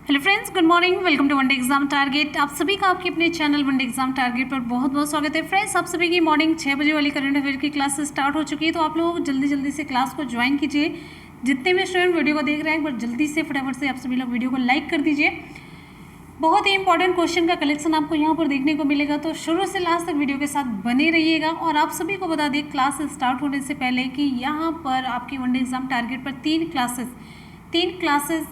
Hello friends, good morning. Welcome to one day exam target. आप सभी का आपके अपने चैनल वनडे एग्जाम टारगेट पर बहुत बहुत स्वागत है। फ्रेंड्स, आप सभी की मॉर्निंग 6 बजे वाली करंट अफेयर की क्लास स्टार्ट हो चुकी है, तो आप लोग जल्दी जल्दी से क्लास को ज्वाइन कीजिए। जितने भी स्टूडेंट वीडियो को देख रहे हैं, एक बार जल्दी से फटाफट से आप सभी लोग वीडियो को लाइक कर दीजिए। बहुत ही इंपॉर्टेंट क्वेश्चन का कलेक्शन आपको यहाँ पर देखने को मिलेगा, तो शुरू से लास्ट तक वीडियो के साथ बने रहिएगा। और आप सभी को बता दें, क्लास स्टार्ट होने से पहले कि यहाँ पर आपकी वनडे एग्जाम टारगेट पर तीन क्लासेस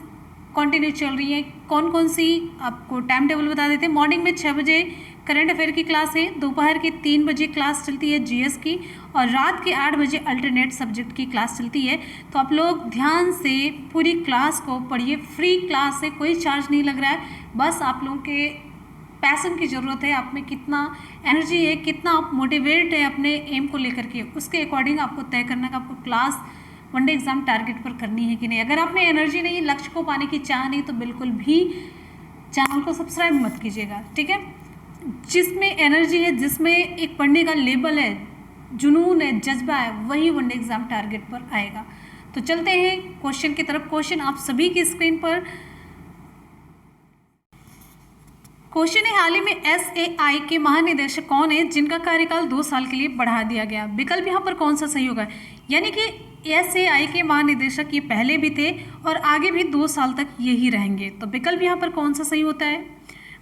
कंटिन्यू चल रही है। कौन कौन सी आपको टाइम टेबल बता देते हैं। मॉर्निंग में 6 बजे करंट अफेयर की क्लास है, दोपहर के 3 बजे क्लास चलती है जीएस की, और रात के 8 बजे अल्टरनेट सब्जेक्ट की क्लास चलती है। तो आप लोग ध्यान से पूरी क्लास को पढ़िए। फ्री क्लास है, कोई चार्ज नहीं लग रहा है। बस आप लोगों के पैशन की ज़रूरत है, आप में कितना एनर्जी है, कितना आप मोटिवेट है अपने एम को लेकर के, उसके अकॉर्डिंग आपको तय करना कि आपको क्लास वनडे एग्जाम टारगेट पर करनी है कि नहीं। अगर आप में एनर्जी नहीं, लक्ष्य को पाने की चाह नहीं, तो बिल्कुल भी चैनल को सब्सक्राइब मत कीजिएगा, ठीक है। जिसमें एनर्जी है, जिसमें एक पढ़ने का लेवल है, जुनून है, जज्बा है, वही वनडे एग्जाम टारगेट पर आएगा। तो चलते हैं क्वेश्चन की तरफ। क्वेश्चन आप सभी की स्क्रीन पर। क्वेश्चन है, हाल ही में एसएआई के महानिदेशक कौन है जिनका कार्यकाल 2 साल के लिए बढ़ा दिया गया। विकल्प यहाँ पर कौन सा सही होगा। यानी कि एसएआई के महानिदेशक ये पहले भी थे और आगे भी 2 साल तक यही रहेंगे। तो विकल्प यहाँ पर कौन सा सही होता है।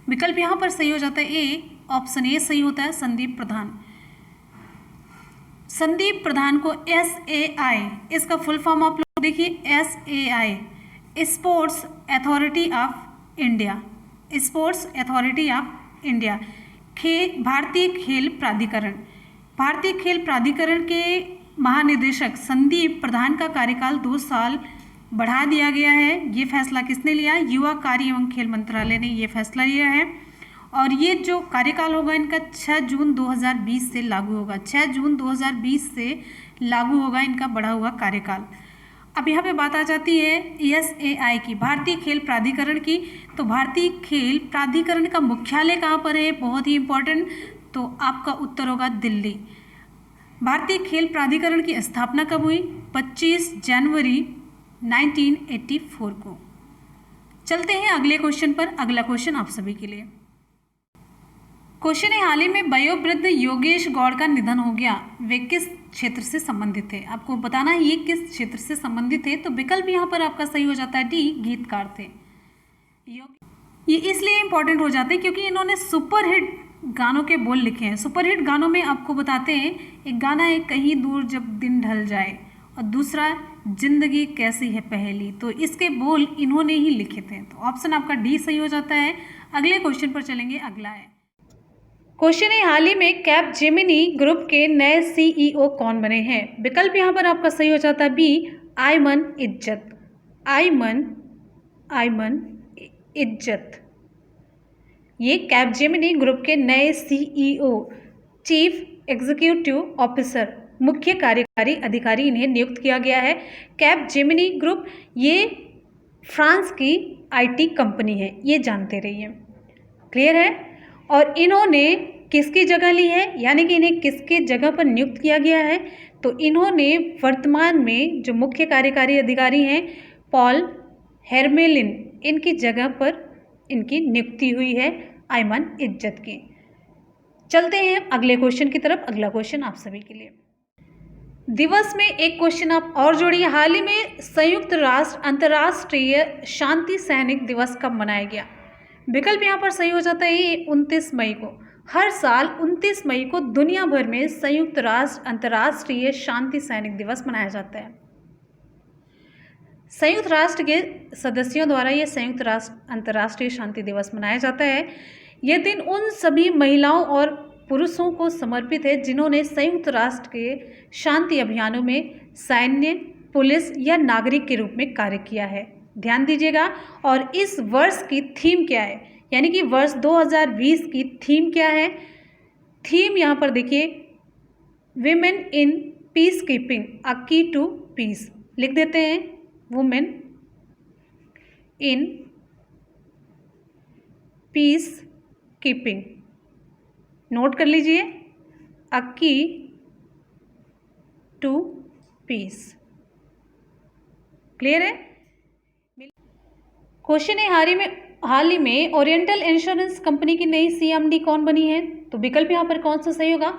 विकल्प यहाँ पर सही हो जाता है ए, ऑप्शन ए सही होता है, संदीप प्रधान। संदीप प्रधान को एसएआई, इसका फुल फॉर्म आप लोग देखिए, SAI sports authority of India, sports authority of India, भारतीय खेल प्राधिकरण। भारतीय खेल प्राधिकरण के महानिदेशक संदीप प्रधान का कार्यकाल 2 साल बढ़ा दिया गया है। ये फैसला किसने लिया। युवा कार्य एवं खेल मंत्रालय ने ये फैसला लिया है। और ये जो कार्यकाल होगा इनका 6 जून 2020 से लागू होगा। 6 जून 2020 से लागू होगा इनका बढ़ा हुआ कार्यकाल। अब यहाँ पे बात आ जाती है एसएआई की, भारतीय खेल प्राधिकरण की। तो भारतीय खेल प्राधिकरण का मुख्यालय कहाँ पर है, बहुत ही इंपॉर्टेंट। तो आपका उत्तर होगा दिल्ली। भारतीय खेल प्राधिकरण की स्थापना कब हुई, 25 जनवरी 1984 को। चलते हैं अगले क्वेश्चन पर। अगला क्वेश्चन आप सभी के लिए। क्वेश्चन है, हाल ही में वयोवृद्ध योगेश गौड़ का निधन हो गया, वे किस क्षेत्र से संबंधित थे। आपको बताना है ये किस क्षेत्र से संबंधित है। तो विकल्प यहाँ पर आपका सही हो जाता है डी, गीतकार थे। ये इसलिए इंपॉर्टेंट हो जाते हैं क्योंकि इन्होंने सुपरहिट गानों के बोल लिखे हैं। सुपरहिट गानों में आपको बताते हैं, एक गाना है कहीं दूर जब दिन ढल जाए, और दूसरा जिंदगी कैसी है पहेली। तो इसके बोल इन्होंने ही लिखे थे। तो ऑप्शन आपका डी सही हो जाता है। अगले क्वेश्चन पर चलेंगे। अगला है क्वेश्चन है, हाल ही में कैप जेमिनी ग्रुप के नए सीईओ कौन बने हैं। विकल्प यहाँ पर आपका सही हो जाता है बी, आयमन इज्जत। आयमन इज्जत ये कैप जेमिनी ग्रुप के नए सीईओ, चीफ एग्जीक्यूटिव ऑफिसर, मुख्य कार्यकारी अधिकारी इन्हें नियुक्त किया गया है। कैप जेमिनी ग्रुप ये फ्रांस की आईटी कंपनी है, ये जानते रहिए। क्लियर है। और इन्होंने किसकी जगह ली है, यानी कि इन्हें किसके जगह पर नियुक्त किया गया है। तो इन्होंने वर्तमान में जो मुख्य कार्यकारी अधिकारी हैं पॉल हेरमेलिन, इनकी जगह पर इनकी नियुक्ति हुई है आयमन इज्जत की। चलते हैं अगले क्वेश्चन की तरफ। अगला क्वेश्चन आप सभी के लिए। दिवस में एक क्वेश्चन आप और जोड़िए। हाल ही में संयुक्त राष्ट्र अंतर्राष्ट्रीय शांति सैनिक दिवस कब मनाया गया। विकल्प यहाँ पर सही हो जाता है 29 मई को। हर साल 29 मई को दुनिया भर में संयुक्त राष्ट्र अंतर्राष्ट्रीय शांति सैनिक दिवस मनाया जाता है। संयुक्त राष्ट्र के सदस्यों द्वारा यह संयुक्त राष्ट्र अंतर्राष्ट्रीय शांति दिवस मनाया जाता है। यह दिन उन सभी महिलाओं और पुरुषों को समर्पित है जिन्होंने संयुक्त राष्ट्र के शांति अभियानों में सैन्य, पुलिस या नागरिक के रूप में कार्य किया है। ध्यान दीजिएगा। और इस वर्ष की थीम क्या है, यानी कि वर्ष 2020 की थीम क्या है। थीम यहाँ पर देखिए, विमेन इन पीस कीपिंग, अ की टू पीस लिख देते हैं। Women in peace keeping, note कर लीजिए, अ की टू पीस। क्लियर है। क्वेश्चन है हाल ही में ओरिएंटल इंश्योरेंस कंपनी की नई CMD कौन बनी है? तो विकल्प यहाँ पर कौन सा सही होगा?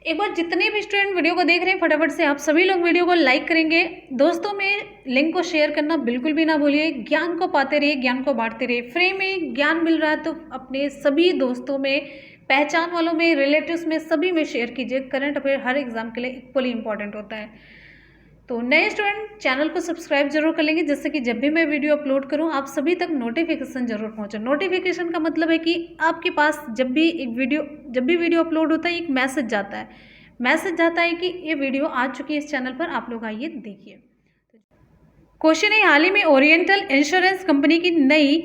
एक बार जितने भी स्टूडेंट वीडियो को देख रहे हैं फटाफट से आप सभी लोग वीडियो को लाइक करेंगे, दोस्तों में लिंक को शेयर करना बिल्कुल भी ना भूलिए। ज्ञान को पाते रहिए, ज्ञान को बांटते रहिए। फ्री में ज्ञान मिल रहा है तो अपने सभी दोस्तों में, पहचान वालों में, रिलेटिव्स में, सभी में शेयर कीजिए। करंट अफेयर हर एग्जाम के लिए इक्वली इंपॉर्टेंट होता है। तो नए स्टूडेंट चैनल को सब्सक्राइब जरूर कर लेंगे, जिससे कि जब भी मैं वीडियो अपलोड करूं आप सभी तक नोटिफिकेशन जरूर पहुंचे। नोटिफिकेशन का मतलब है कि आपके पास जब भी वीडियो अपलोड होता है एक मैसेज जाता है कि ये वीडियो आ चुकी है इस चैनल पर, आप लोग आइए देखिए। क्वेश्चन है हाल ही में ओरिएंटल इंश्योरेंस कंपनी की नई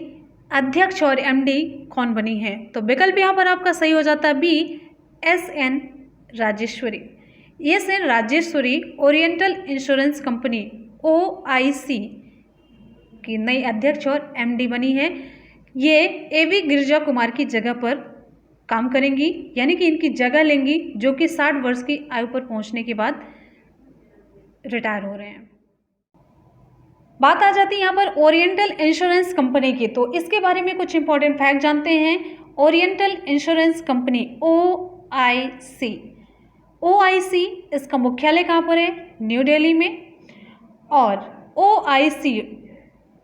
अध्यक्ष और MD कौन बनी है? तो विकल्प यहाँ पर आपका सही हो जाता है B, SN Rajeshwari. SN Rajeshwari Oriental Insurance Company OIC की नई अध्यक्ष और MD बनी है। ये AV गिरिजा कुमार की जगह पर काम करेंगी, यानी कि इनकी जगह लेंगी, जो कि 60 वर्ष की आयु पर पहुंचने के बाद रिटायर हो रहे हैं। बात आ जाती है यहाँ पर ओरिएंटल इंश्योरेंस कंपनी की, तो इसके बारे में कुछ इंपॉर्टेंट फैक्ट जानते हैं। ओरिएंटल इंश्योरेंस कंपनी OIC इसका मुख्यालय कहाँ पर है? न्यू दिल्ली में। और OIC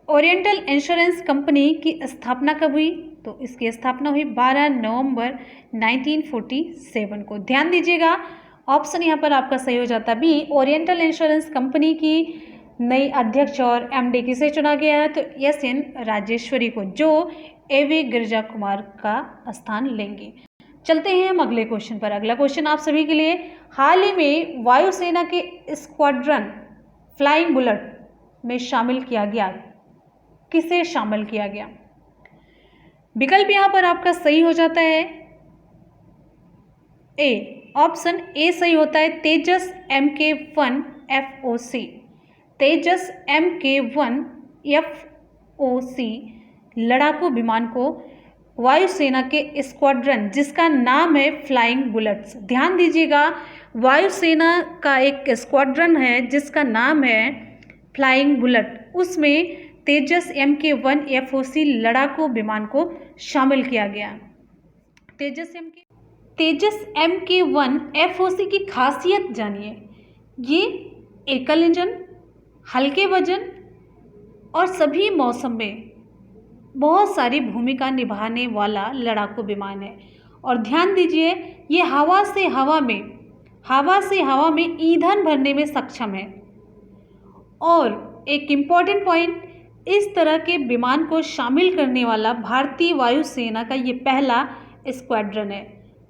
ओरिएंटल इंश्योरेंस कंपनी की स्थापना कब हुई? तो इसकी स्थापना हुई 12 नवंबर 1947 को। ध्यान दीजिएगा, ऑप्शन यहाँ पर आपका सही हो जाता है बी, ओरिएंटल इंश्योरेंस कंपनी की नई अध्यक्ष और MD किसे चुना गया है? तो SN राजेश्वरी को, जो AV गिरिजा कुमार का स्थान लेंगी। चलते हैं हम अगले क्वेश्चन पर। अगला क्वेश्चन आप सभी के लिए, हाल ही में वायुसेना के स्क्वाड्रन फ्लाइंग बुलेट में शामिल किया गया, किसे शामिल किया गया? विकल्प यहाँ पर आपका सही हो जाता है ए, ऑप्शन ए सही होता है, तेजस MK1 FOC। तेजस MK1 FOC लड़ाकू विमान को वायुसेना के स्क्वाड्रन, जिसका नाम है फ्लाइंग बुलेट्स। ध्यान दीजिएगा, वायुसेना का एक स्क्वाड्रन है जिसका नाम है फ्लाइंग बुलेट, उसमें तेजस MK1 FOC लड़ाकू विमान को शामिल किया गया। तेजस MK1 FOC की खासियत जानिए। ये एकल इंजन, हल्के वजन और सभी मौसम में बहुत सारी भूमिका निभाने वाला लड़ाकू विमान है। और ध्यान दीजिए, ये हवा से हवा में ईंधन भरने में सक्षम है। और एक इम्पॉर्टेंट पॉइंट, इस तरह के विमान को शामिल करने वाला भारतीय वायुसेना का ये पहला स्क्वाड्रन है।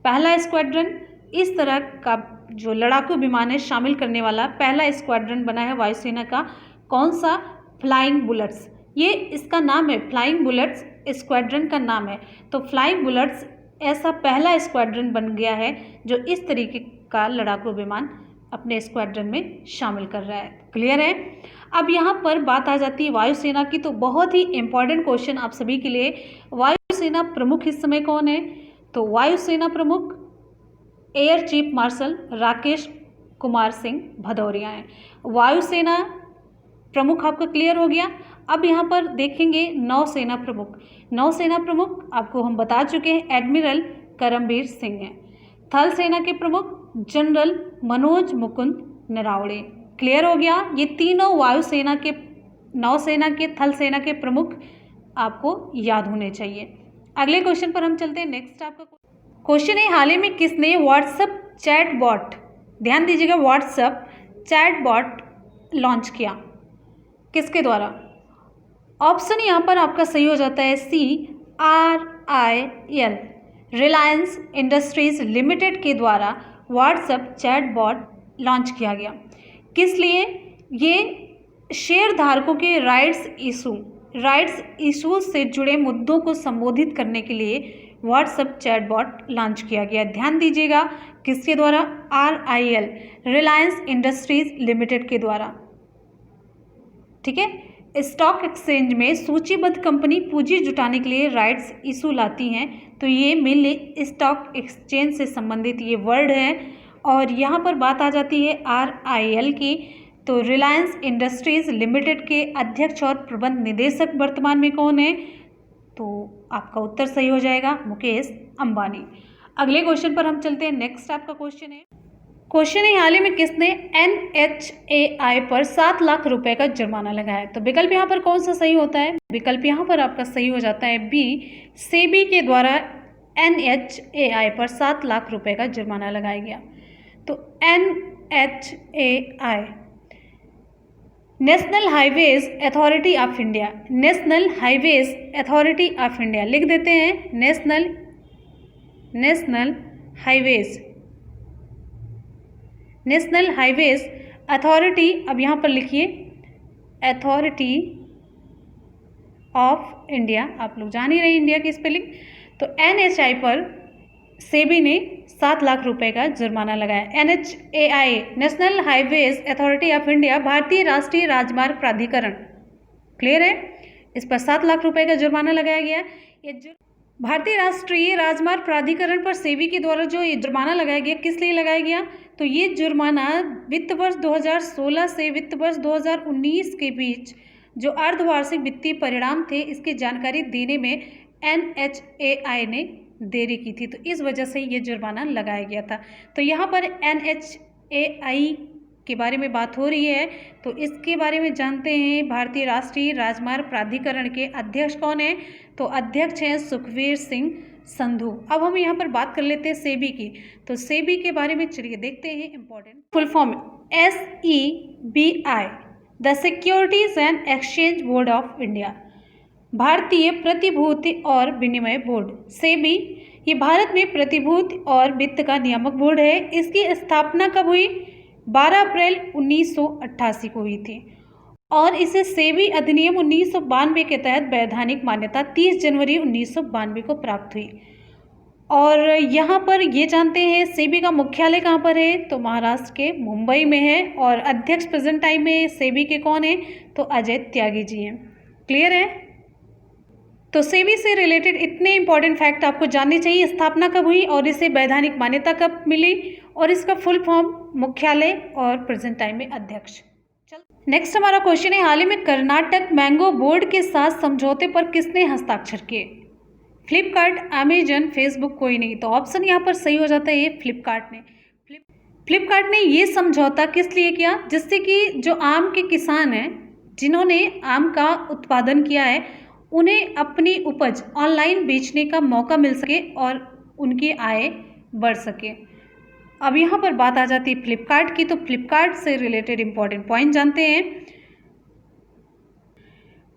पहला स्क्वाड्रन इस तरह का जो लड़ाकू विमान है शामिल करने वाला पहला स्क्वाड्रन बना है वायुसेना का। कौन सा? Flying bullets. ये इसका नाम है, फ्लाइंग बुलेट्स स्क्वाड्रन का नाम है। तो फ्लाइंग बुलेट्स ऐसा पहला स्क्वाड्रन बन गया है जो इस तरीके का लड़ाकू विमान अपने स्क्वाड्रन में शामिल कर रहा है। क्लियर है? अब यहाँ पर बात आ जाती है वायुसेना की, तो बहुत ही इंपॉर्टेंट क्वेश्चन आप सभी के लिए। वायुसेना प्रमुख इस समय कौन है? तो वायुसेना प्रमुख air chief marshal Rakesh Kumar Singh Bhadauria हैं। वायुसेना प्रमुख आपका क्लियर हो गया। अब यहाँ पर देखेंगे नौसेना प्रमुख। नौसेना प्रमुख आपको हम बता चुके हैं, एडमिरल करमबीर सिंह हैं। थल सेना के प्रमुख जनरल मनोज मुकुंद नरावणे। क्लियर हो गया? ये तीनों वायुसेना के, नौसेना के, थल सेना के प्रमुख आपको याद होने चाहिए। अगले क्वेश्चन पर हम चलते हैं। नेक्स्ट आपका क्वेश्चन है, हाल ही में किसने व्हाट्सएप चैटबॉट, ध्यान दीजिएगा, व्हाट्सएप चैटबॉट लॉन्च किया? किसके द्वारा? ऑप्शन यहाँ पर आपका सही हो जाता है CRIL, रिलायंस इंडस्ट्रीज लिमिटेड के द्वारा व्हाट्सएप चैटबॉट लॉन्च किया गया। किस लिए? ये शेयर धारकों के राइट्स इशू से जुड़े मुद्दों को संबोधित करने के लिए व्हाट्सएप चैटबॉट लॉन्च किया गया। ध्यान दीजिएगा, किसके द्वारा? RIL, रिलायंस इंडस्ट्रीज लिमिटेड के द्वारा। ठीक है? स्टॉक एक्सचेंज में सूचीबद्ध कंपनी पूंजी जुटाने के लिए राइट्स इशू लाती हैं, तो ये मेनली स्टॉक एक्सचेंज से संबंधित ये वर्ड है। और यहाँ पर बात आ जाती है RIL की, तो रिलायंस इंडस्ट्रीज लिमिटेड के अध्यक्ष और प्रबंध निदेशक वर्तमान में कौन है? तो आपका उत्तर सही हो जाएगा मुकेश अंबानी। अगले क्वेश्चन पर हम चलते हैं। नेक्स्ट आपका क्वेश्चन है हाल ही में किसने NHAI पर 7 लाख रुपए का जुर्माना लगाया? तो विकल्प यहाँ पर कौन सा सही होता है? विकल्प यहाँ पर आपका सही हो जाता है बी, सेबी के द्वारा NHAI पर 7 लाख रुपए का जुर्माना लगाया गया। तो NHAI national highways authority of India, national highways authority of India लिख देते हैं, नेशनल हाईवेज अथॉरिटी, अब यहाँ पर लिखिए अथॉरिटी ऑफ इंडिया, आप लोग जान ही रहे इंडिया की स्पेलिंग। तो NHAI पर सेबी ने 7 लाख रुपए का जुर्माना लगाया। NHAI national highways authority of India भारतीय राष्ट्रीय राजमार्ग प्राधिकरण, क्लियर है, इस पर 7 लाख रुपए का जुर्माना लगाया गया। ये भारतीय राष्ट्रीय राजमार्ग प्राधिकरण पर सेबी के द्वारा जो ये जुर्माना लगाया गया, किस लिए लगाया गया? तो ये जुर्माना वित्त वर्ष 2016 से वित्त वर्ष 2019 के बीच जो अर्धवार्षिक वित्तीय परिणाम थे, इसकी जानकारी देने में NHAI ने देरी की थी, तो इस वजह से ये जुर्माना लगाया गया था। तो यहाँ पर NHAI के बारे में बात हो रही है, तो इसके बारे में जानते हैं। भारतीय राष्ट्रीय राजमार्ग प्राधिकरण के अध्यक्ष कौन है? तो अध्यक्ष हैं सुखवीर सिंह संधू। अब हम यहाँ पर बात कर लेते हैं सेबी की। तो सेबी के बारे में चलिए देखते हैं important full form SEBI, the securities and exchange board of India, भारतीय प्रतिभूति और विनिमय बोर्ड। सेबी ये भारत में प्रतिभूति और वित्त का नियामक बोर्ड है। इसकी स्थापना कब हुई? 12 अप्रैल 1988 को हुई थी और इसे सेबी अधिनियम 1992 के तहत वैधानिक मान्यता 30 जनवरी 1992 को प्राप्त हुई। और यहाँ पर ये जानते हैं सेबी का मुख्यालय कहाँ पर है? तो महाराष्ट्र के मुंबई में है और अध्यक्ष प्रेजेंट टाइम में सेबी के कौन है? तो अजय त्यागी जी हैं, क्लियर है। तो सेबी से रिलेटेड इतने इंपॉर्टेंट फैक्ट आपको जानने चाहिए। स्थापना कब हुई और इसे वैधानिक मान्यता कब मिली और इसका फुल फॉर्म, मुख्यालय और प्रेजेंट टाइम में अध्यक्ष। नेक्स्ट हमारा क्वेश्चन है, हाल ही में कर्नाटक मैंगो बोर्ड के साथ समझौते पर किसने हस्ताक्षर किए? फ्लिपकार्ट, अमेजन, फेसबुक, कोई नहीं। तो ऑप्शन यहाँ पर सही हो जाता है ये फ्लिपकार्ट ने। फ्लिपकार्ट ने ये समझौता किस लिए किया? जिससे कि जो आम के किसान हैं, जिन्होंने आम का उत्पादन किया है, उन्हें अपनी उपज ऑनलाइन बेचने का मौका मिल सके और उनकी आय बढ़ सके। अब यहाँ पर बात आ जाती है फ्लिपकार्ट की। तो फ्लिपकार्ट से रिलेटेड इंपॉर्टेंट पॉइंट जानते हैं।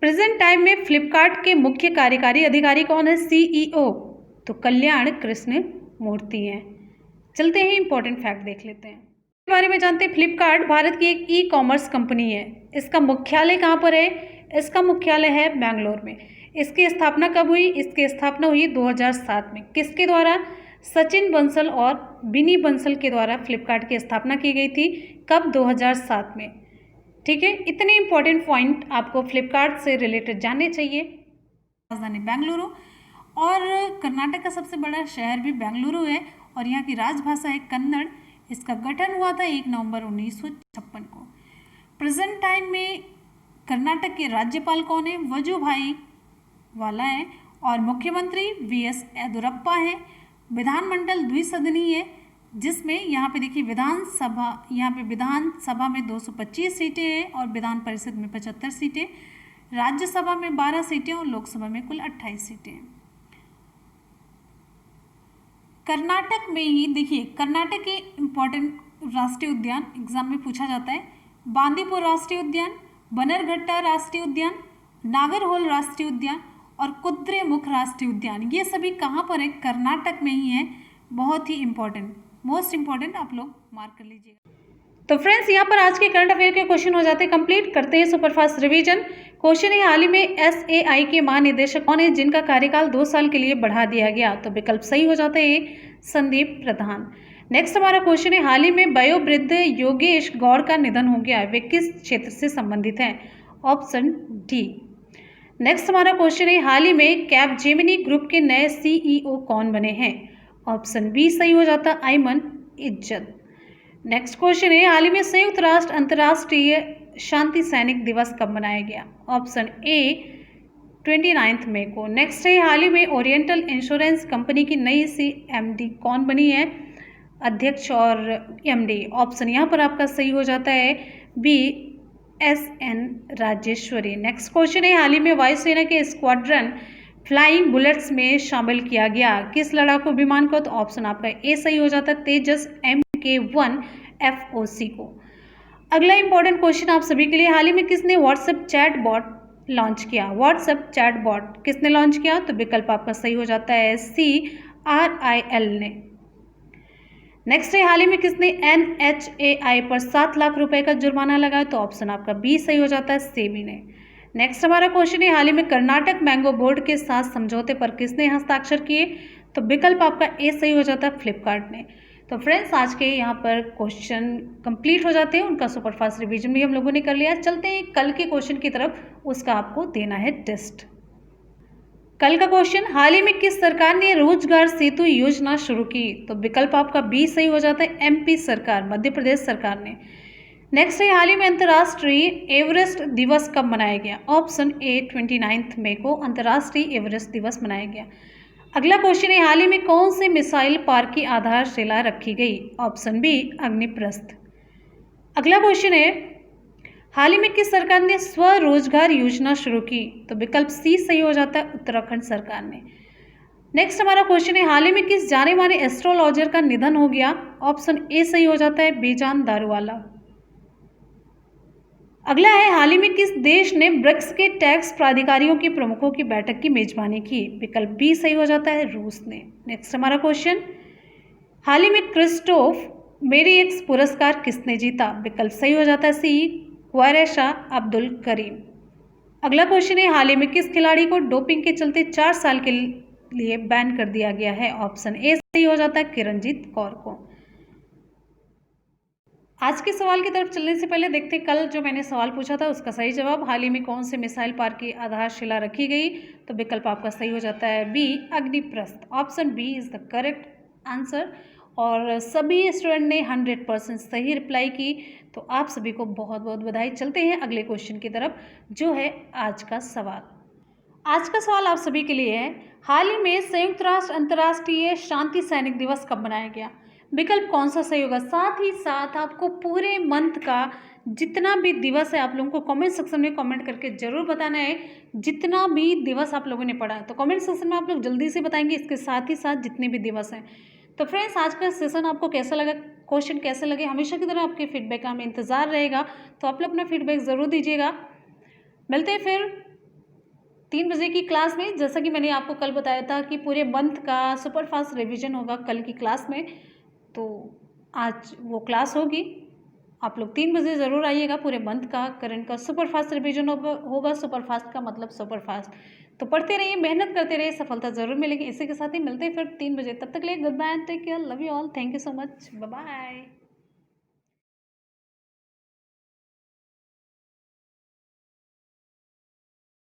प्रेजेंट टाइम में फ्लिपकार्ट के मुख्य कार्यकारी अधिकारी कौन है? CEO तो कल्याण कृष्ण मूर्ति हैं। चलते हैं इंपॉर्टेंट फैक्ट देख लेते हैं इसके बारे में जानते हैं। फ्लिपकार्ट भारत की एक ई-कॉमर्स कंपनी है। इसका मुख्यालय कहाँ पर है? इसका मुख्यालय है बेंगलोर में। इसकी स्थापना कब हुई? इसकी स्थापना हुई 2007 में। किसके द्वारा? सचिन बंसल और बिनी बंसल के द्वारा फ्लिपकार्ट की स्थापना की गई थी। कब? 2007 में। ठीक है, इतने इंपॉर्टेंट पॉइंट आपको फ्लिपकार्ट से रिलेटेड जानने चाहिए। राजधानी बेंगलुरु और कर्नाटक का सबसे बड़ा शहर भी बेंगलुरु है और यहाँ की राजभाषा है कन्नड़। इसका गठन हुआ था 1 नवंबर 1956 को। प्रेजेंट टाइम में कर्नाटक के राज्यपाल कौन है? वजुभाई वाला है और मुख्यमंत्री VS येदियुरप्पा है। विधानमंडल द्विसदनीय है, जिसमें यहाँ पे देखिए विधानसभा में 225 सीटें हैं और विधान परिषद में 75 सीटें, राज्यसभा में 12 सीटें और लोकसभा में कुल 28 सीटें हैं। कर्नाटक में ही देखिए, कर्नाटक के इम्पॉर्टेंट राष्ट्रीय उद्यान एग्जाम में पूछा जाता है। बांदीपुर राष्ट्रीय उद्यान, बनरघट्टा राष्ट्रीय उद्यान, नागरहोल राष्ट्रीय उद्यान और कुद्रेमुख राष्ट्रीय उद्यान, ये सभी कहाँ पर है? कर्नाटक में ही है। बहुत ही इंपॉर्टेंट, मोस्ट इंपॉर्टेंट, आप लोग मार्क कर लीजिएगा। तो फ्रेंड्स, यहाँ पर आज के करंट अफेयर के क्वेश्चन हो जाते हैं कंप्लीट। करते हैं सुपरफास्ट रिवीजन। क्वेश्चन है, हाल ही में SAI के महानिदेशक कौन है जिनका कार्यकाल 2 साल के लिए बढ़ा दिया गया? तो विकल्प सही हो जाता है संदीप प्रधान। नेक्स्ट हमारा क्वेश्चन है, हाल ही में वयोवृद्ध योगेश गौड़ का निधन हो गया, वे किस क्षेत्र से संबंधित हैं? Option D. नेक्स्ट हमारा क्वेश्चन है, हाल ही में कैपजेमिनी ग्रुप के नए CEO कौन बने हैं? ऑप्शन बी सही हो जाता, अयमन इज्जत। नेक्स्ट क्वेश्चन है, हाल ही में संयुक्त राष्ट्र अंतर्राष्ट्रीय शांति सैनिक दिवस कब मनाया गया? ऑप्शन ए 29 मई को। नेक्स्ट है, हाल ही में ओरिएंटल इंश्योरेंस कंपनी की नई CMD कौन बनी है? अध्यक्ष और MD। ऑप्शन यहाँ पर आपका सही हो जाता है B SN Rajeshwari. Next question है, हाल ही में वायुसेना के स्क्वाड्रन फ्लाइंग बुलेट्स में शामिल किया गया किस लड़ाकू विमान को? तो ऑप्शन आपका ए सही हो जाता है तेजस MK1 FOC को। अगला इंपॉर्टेंट क्वेश्चन आप सभी के लिए, हाल ही में किसने व्हाट्सएप चैट बॉट लॉन्च किया? व्हाट्सएप चैट बॉट किसने लॉन्च किया? तो विकल्प आपका सही हो जाता है CRIL ने। नेक्स्ट है, हाल ही में किसने NHAI पर 7 लाख रुपए का जुर्माना लगाया? तो ऑप्शन आपका बी सही हो जाता है सेबी ने। नेक्स्ट हमारा क्वेश्चन है, हाल ही में कर्नाटक मैंगो बोर्ड के साथ समझौते पर किसने हस्ताक्षर किए? तो विकल्प आपका ए सही हो जाता है फ्लिपकार्ट ने। तो फ्रेंड्स, आज के यहाँ पर क्वेश्चन कंप्लीट हो जाते हैं, उनका सुपरफास्ट रिवीजन भी हम लोगों ने कर लिया। चलते हैं कल के क्वेश्चन की तरफ, उसका आपको देना है टेस्ट। कल का क्वेश्चन, हाल ही में किस सरकार ने रोजगार सेतु योजना शुरू की? तो विकल्प आपका बी सही हो जाता है MP सरकार, मध्य प्रदेश सरकार ने। नेक्स्ट है, हाल ही में अंतर्राष्ट्रीय एवरेस्ट दिवस कब मनाया गया? ऑप्शन ए 29 मई को अंतर्राष्ट्रीय एवरेस्ट दिवस मनाया गया। अगला क्वेश्चन है, हाल ही में कौन से मिसाइल पार्क की आधारशिला रखी गई? Option B Agniprastha. अगला क्वेश्चन है, हाल ही में किस सरकार ने स्वरोजगार योजना शुरू की? तो विकल्प सी सही हो जाता है उत्तराखंड सरकार ने। नेक्स्ट हमारा क्वेश्चन है, हाल ही में किस जाने माने एस्ट्रोलॉजर का निधन हो गया? ऑप्शन ए सही हो जाता है बेजान दारूवाला। अगला है, हाल ही में किस देश ने ब्रिक्स के टैक्स प्राधिकारियों के प्रमुखों की बैठक की मेजबानी की? विकल्प बी सही हो जाता है रूस ने। नेक्स्ट हमारा क्वेश्चन, हाल ही में क्रिस्टोफ मेरियक्स पुरस्कार किसने जीता? विकल्प सही हो जाता है सी क्वारेशा अब्दुल करीम। अगला क्वेश्चन है, हाल ही में किस खिलाड़ी को डोपिंग के चलते 4 साल के लिए बैन कर दिया गया है? ऑप्शन ए सही हो जाता है किरणजीत कौर को। आज के सवाल की तरफ चलने से पहले देखते हैं कल जो मैंने सवाल पूछा था उसका सही जवाब। हाल ही में कौन से मिसाइल पार्क की आधारशिला रखी गई? तो विकल्प आपका सही हो जाता है B Agniprastha. Option B is the correct answer. और सभी स्टूडेंट ने 100% सही रिप्लाई की, तो आप सभी को बहुत बहुत बधाई। चलते हैं अगले क्वेश्चन की तरफ जो है आज का सवाल। आज का सवाल आप सभी के लिए है, हाल ही में संयुक्त राष्ट्र अंतर्राष्ट्रीय शांति सैनिक दिवस कब मनाया गया? विकल्प कौन सा सही होगा? साथ ही साथ आपको पूरे मंथ का जितना भी दिवस है आप लोगों को कमेंट सेक्शन में कमेंट करके जरूर बताना है। जितना भी दिवस आप लोगों ने पढ़ा है तो कमेंट सेक्शन में आप लोग जल्दी से बताएंगे, इसके साथ ही साथ जितने भी दिवस हैं। तो फ्रेंड्स, आज का सेशन आपको कैसा लगा, क्वेश्चन कैसे लगे? हमेशा की तरह आपके फीडबैक का हमें इंतज़ार रहेगा, तो आप लोग अपना फीडबैक ज़रूर दीजिएगा। मिलते हैं फिर 3 बजे की क्लास में। जैसा कि मैंने आपको कल बताया था कि पूरे मंथ का सुपरफास्ट रिवीजन होगा कल की क्लास में, तो आज वो क्लास होगी। आप लोग 3 बजे ज़रूर आइएगा। पूरे मंथ का करंट का सुपरफास्ट रिवीजन होगा। सुपरफास्ट का मतलब सुपरफास्ट। तो पढ़ते रहिए, मेहनत करते रहिए, सफलता ज़रूर मिलेगी। इसी के साथ ही मिलते हैं फिर 3 बजे। तब तक के लिए good bye, take care, love you all, thank you so much, bye bye.